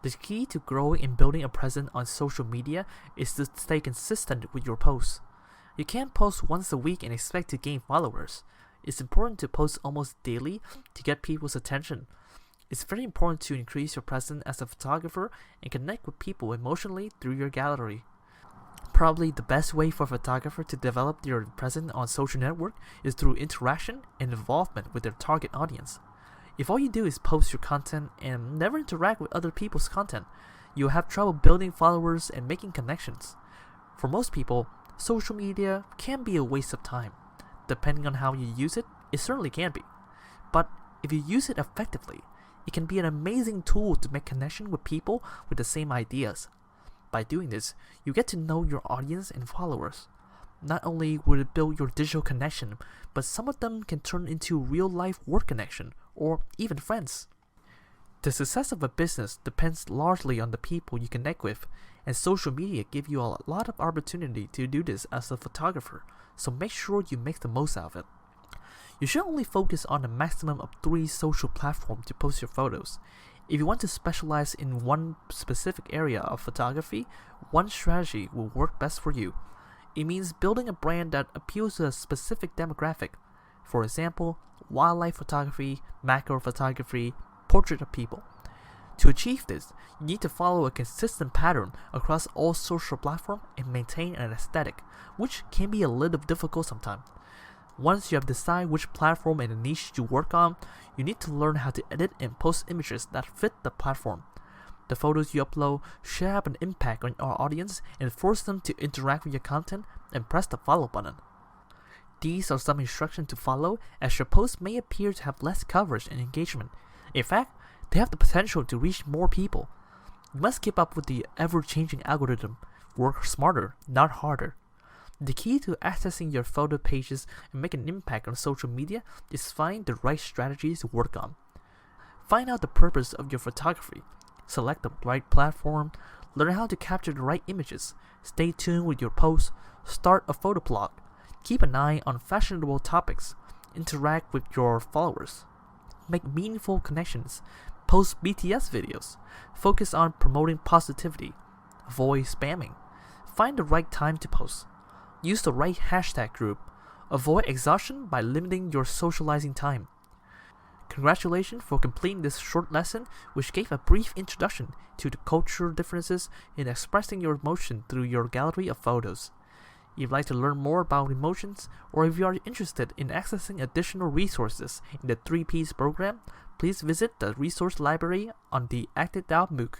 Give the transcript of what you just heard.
The key to growing and building a presence on social media is to stay consistent with your posts. You can't post once a week and expect to gain followers. It's important to post almost daily to get people's attention. It's very important to increase your presence as a photographer and connect with people emotionally through your gallery. Probably the best way for a photographer to develop their presence on social network is through interaction and involvement with their target audience. If all you do is post your content and never interact with other people's content, you'll have trouble building followers and making connections. For most people, social media can be a waste of time. Depending on how you use it, it certainly can be. But if you use it effectively, it can be an amazing tool to make connection with people with the same ideas. By doing this, you get to know your audience and followers. Not only will it build your digital connection, but some of them can turn into real-life work connection or even friends. The success of a business depends largely on the people you connect with, and social media give you a lot of opportunity to do this as a photographer, so make sure you make the most out of it. You should only focus on a maximum of 3 social platforms to post your photos. If you want to specialize in one specific area of photography, one strategy will work best for you. It means building a brand that appeals to a specific demographic. For example, wildlife photography, macro photography, portrait of people. To achieve this, you need to follow a consistent pattern across all social platforms and maintain an aesthetic, which can be a little difficult sometimes. Once you have decided which platform and the niche you work on, you need to learn how to edit and post images that fit the platform. The photos you upload should have an impact on our audience and force them to interact with your content and press the follow button. These are some instructions to follow, as your posts may appear to have less coverage and engagement. In fact, they have the potential to reach more people. You must keep up with the ever-changing algorithm. Work smarter, not harder. The key to accessing your photo pages and make an impact on social media is find the right strategies to work on. Find out the purpose of your photography. Select the right platform. Learn how to capture the right images. Stay tuned with your posts. Start a photo blog. Keep an eye on fashionable topics. Interact with your followers. Make meaningful connections. Post BTS videos. Focus on promoting positivity. Avoid spamming. Find the right time to post. Use the right hashtag group. Avoid exhaustion by limiting your socializing time. Congratulations for completing this short lesson, which gave a brief introduction to the cultural differences in expressing your emotion through your gallery of photos. If you'd like to learn more about emotions, or if you are interested in accessing additional resources in the 3Ps program, please visit the resource library on the Acted Out MOOC.